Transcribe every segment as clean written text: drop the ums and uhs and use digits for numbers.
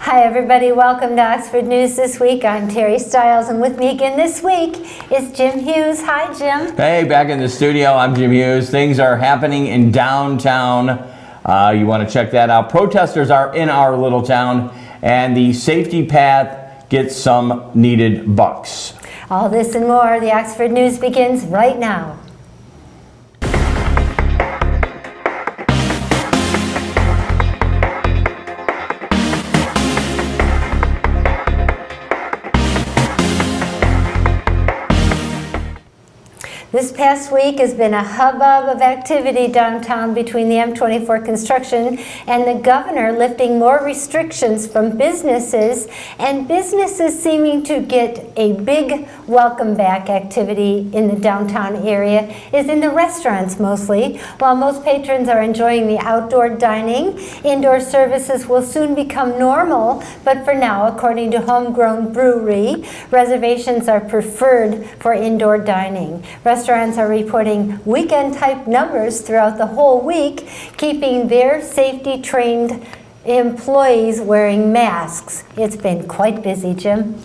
Hi everybody, welcome to Oxford News This Week. I'm Terry Stiles, and with me again this week is Jim Hughes. Hi Jim. Hey, back in the studio, I'm Jim Hughes. Things are happening in downtown. You want to check that out. Protesters are in our little town, and the safety path gets some needed bucks. All this and more, the Oxford News begins right now. This past week has been a hubbub of activity downtown between the M24 construction and the governor lifting more restrictions from businesses, and businesses seeming to get a big welcome back activity in the downtown area is in the restaurants mostly. While most patrons are enjoying the outdoor dining, indoor services will soon become normal, but for now, according to Homegrown Brewery, reservations are preferred for indoor dining. Restaurants are reporting weekend-type numbers throughout the whole week, keeping their safety-trained employees wearing masks. It's been quite busy, Jim.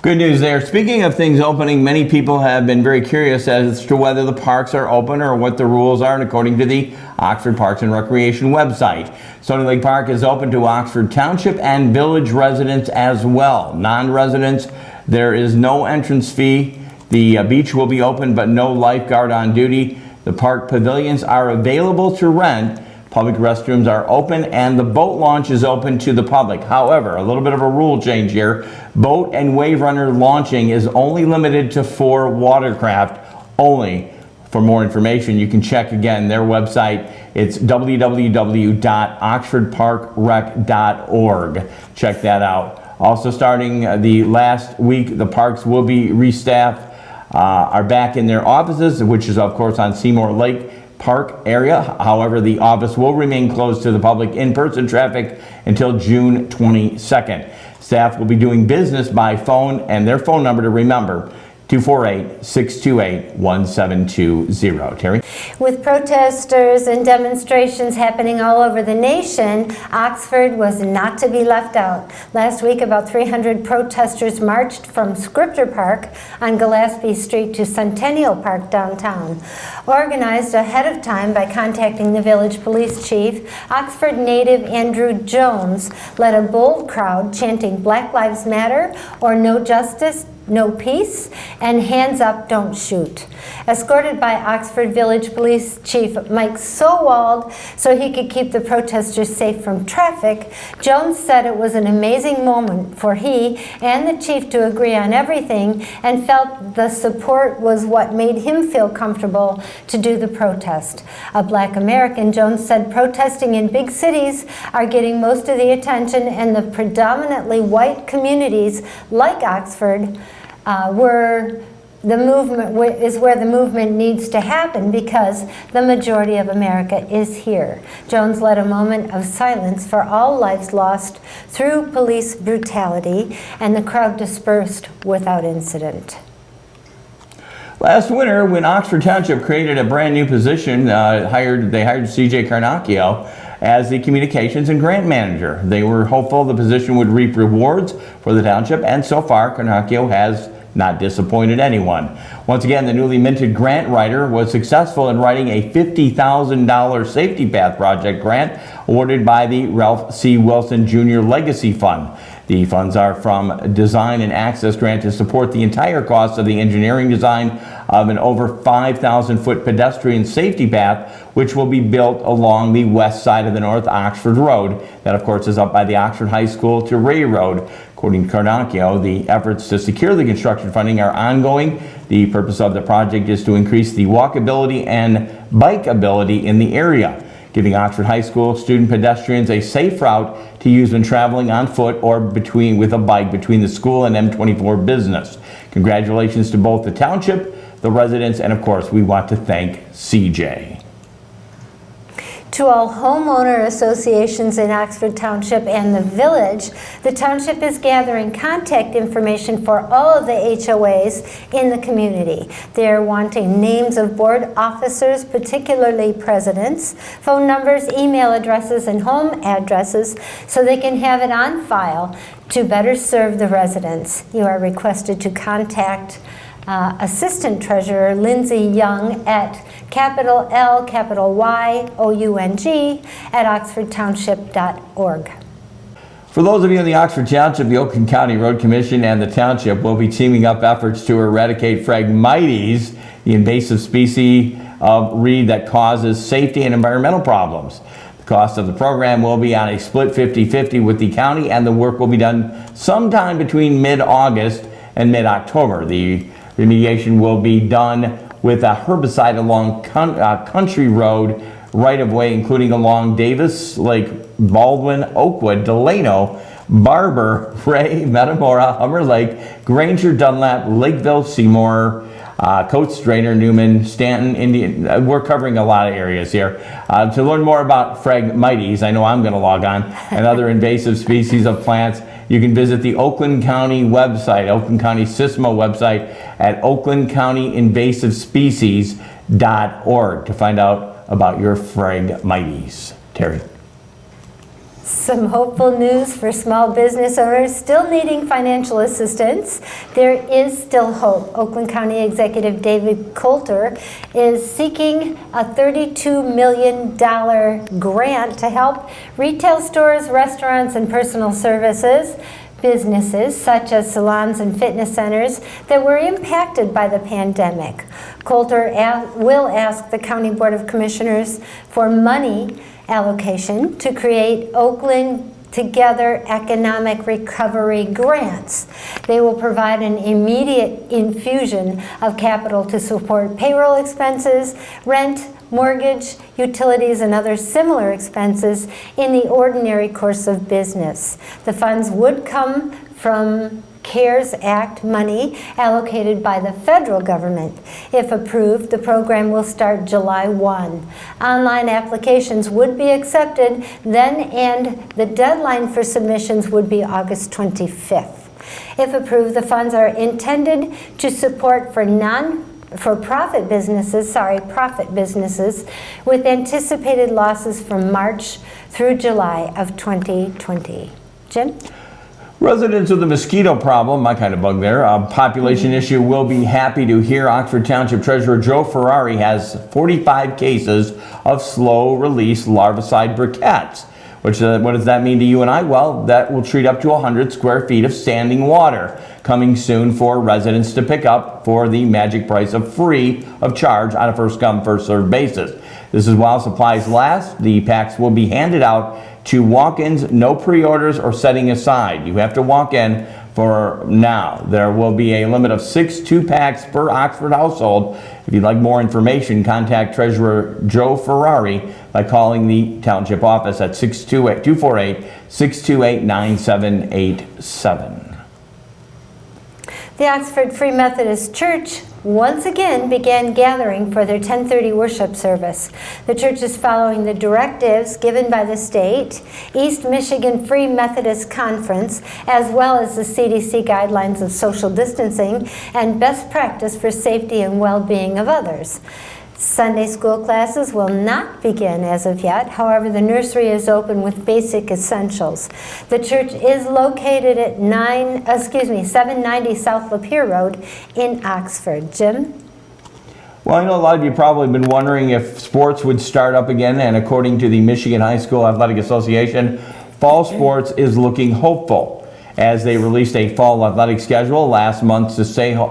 Good news there. Speaking of things opening, many people have been very curious as to whether the parks are open or what the rules are, and according to the Oxford Parks and Recreation website. Stony Lake Park is open to Oxford Township and Village residents as well. Non-residents, there is no entrance fee. The beach will be open, but no lifeguard on duty. The park pavilions are available to rent. Public restrooms are open, and the boat launch is open to the public. However, a little bit of a rule change here. Boat and wave runner launching is only limited to 4 watercraft only. For more information, you can check again their website. It's www.oxfordparkrec.org. Check that out. Also starting the last week, the parks will be restaffed. Are back in their offices, which is of course on Seymour Lake Park area. However, the office will remain closed to the public in-person traffic until June 22nd. Staff will be doing business by phone, and their phone number to remember, 248-628-1720. Terry? With protesters and demonstrations happening all over the nation, Oxford was not to be left out. Last week, about 300 protesters marched from Scripter Park on Gillespie Street to Centennial Park downtown. Organized ahead of time by contacting the village police chief, Oxford native Andrew Jones led a bold crowd chanting "Black Lives Matter" or "No Justice, No Peace," and "Hands Up, Don't Shoot." Escorted by Oxford Village Police Chief Mike Sowald so he could keep the protesters safe from traffic, Jones said it was an amazing moment for he and the chief to agree on everything, and felt the support was what made him feel comfortable to do the protest. A Black American, Jones said protesting in big cities are getting most of the attention, and the predominantly white communities like Oxford where the movement needs to happen, because the majority of America is here. Jones led a moment of silence for all lives lost through police brutality, and the crowd dispersed without incident. Last winter, when Oxford Township created a brand new position, they hired CJ Carnacchio as the communications and grant manager. They were hopeful the position would reap rewards for the township, and so far Carnacchio has not disappointed anyone. Once again, the newly minted grant writer was successful in writing a $50,000 Safety Path project grant awarded by the Ralph C. Wilson Jr. Legacy Fund. The funds are from Design and Access Grant to support the entire cost of the engineering design of an over 5,000-foot pedestrian safety path, which will be built along the west side of the North Oxford Road. That, of course, is up by the Oxford High School to Ray Road. According to Carnacchio, the efforts to secure the construction funding are ongoing. The purpose of the project is to increase the walkability and bikeability in the area, giving Oxford High School student pedestrians a safe route to use when traveling on foot or with a bike between the school and M24 business. Congratulations to both the township, the residents, and of course, we want to thank CJ. To all homeowner associations in Oxford Township and the village, the township is gathering contact information for all of the HOAs in the community. They're wanting names of board officers, particularly presidents, phone numbers, email addresses, and home addresses so they can have it on file to better serve the residents. You are requested to contact Assistant Treasurer Lindsay Young at capital L, capital Y, O-U-N-G at oxfordtownship.org. For those of you in the Oxford Township, the Oakland County Road Commission and the township will be teaming up efforts to eradicate Phragmites, the invasive species of reed that causes safety and environmental problems. The cost of the program will be on a split 50-50 with the county, and the work will be done sometime between mid-August and mid-October. The remediation will be done with a herbicide along Country Road right-of-way, including along Davis, Lake Baldwin, Oakwood, Delano, Barber, Ray, Metamora, Hummer Lake, Granger, Dunlap, Lakeville, Seymour, Coates, Drainer, Newman, Stanton, Indian. We're covering a lot of areas here. To learn more about Phragmites, I know I'm going to log on, and other invasive species of plants, you can visit the Oakland County website, Oakland County SISMA website at oaklandcountyiinvasivespecies.org to find out about your Phragmites. Terry. Some hopeful news for small business owners still needing financial assistance. There is still hope. Oakland County Executive David Coulter is seeking a $32 million grant to help retail stores, restaurants, and personal services businesses such as salons and fitness centers that were impacted by the pandemic. Coulter will ask the County Board of Commissioners for money allocation to create Oakland Together Economic Recovery Grants. They will provide an immediate infusion of capital to support payroll expenses, rent, mortgage, utilities, and other similar expenses in the ordinary course of business. The funds would come from CARES Act money allocated by the federal government. If approved, the program will start July 1. Online applications would be accepted then, and the deadline for submissions would be August 25th. If approved, the funds are intended to support profit businesses with anticipated losses from March through July of 2020. Jim? Residents with the mosquito problem, my kind of bug there, a population issue, will be happy to hear Oxford Township Treasurer Joe Ferrari has 45 cases of slow-release larvicide briquettes. What does that mean to you and I? Well, that will treat up to 100 square feet of standing water, coming soon for residents to pick up for the magic price of free of charge on a first-come, first-served basis. This is while supplies last. The packs will be handed out to walk-ins, no pre-orders or setting aside. You have to walk in for now. There will be a limit of 6 2-packs per Oxford household. If you'd like more information, contact Treasurer Joe Ferrari by calling the Township office at 248-248-9787. The Oxford Free Methodist Church once again began gathering for their 10:30 worship service. The church is following the directives given by the state, East Michigan Free Methodist Conference, as well as the CDC guidelines of social distancing and best practice for safety and well-being of others. Sunday school classes will not begin as of yet. However, the nursery is open with basic essentials. The church is located at 790 South Lapeer Road in Oxford. Jim? Well, I know a lot of you probably been wondering if sports would start up again, and according to the Michigan High School Athletic Association, fall sports is looking hopeful, as they released a fall athletic schedule last month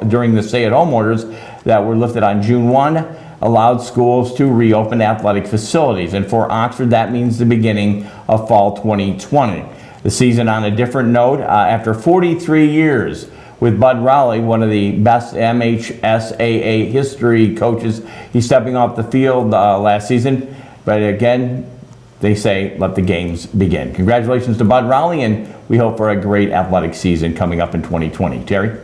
during the stay-at-home orders that were lifted on June 1. Allowed schools to reopen athletic facilities, and for Oxford that means the beginning of fall 2020. The season on a different note, after 43 years with Bud Rowley, one of the best MHSAA history coaches, he's stepping off the field last season, but again they say let the games begin. Congratulations to Bud Rowley, and we hope for a great athletic season coming up in 2020. Terry?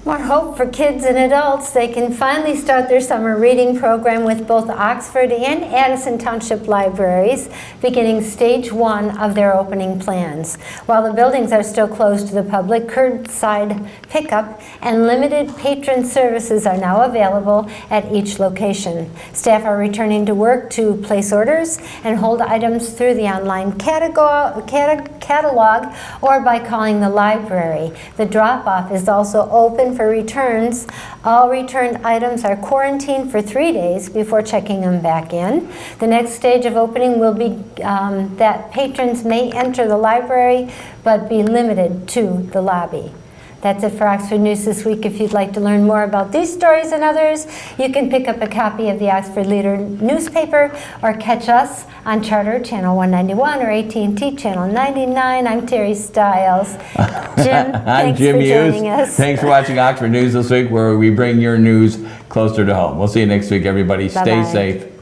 More hope for kids and adults. They can finally start their summer reading program with both Oxford and Addison Township libraries, beginning stage 1 of their opening plans. While the buildings are still closed to the public, curbside pickup and limited patron services are now available at each location. Staff are returning to work to place orders and hold items through the online catalog or by calling the library. The drop-off is also open for returns. All returned items are quarantined for 3 days before checking them back in. The next stage of opening will be that patrons may enter the library but be limited to the lobby. That's it for Oxford News this week. If you'd like to learn more about these stories and others, you can pick up a copy of the Oxford Leader newspaper or catch us on Charter Channel 191 or AT&T Channel 99. I'm Terry Stiles. Jim, I'm thanks Jim for Hughes. joining us. Thanks for watching Oxford News this week, where we bring your news closer to home. We'll see you next week, everybody. Stay Bye-bye. safe.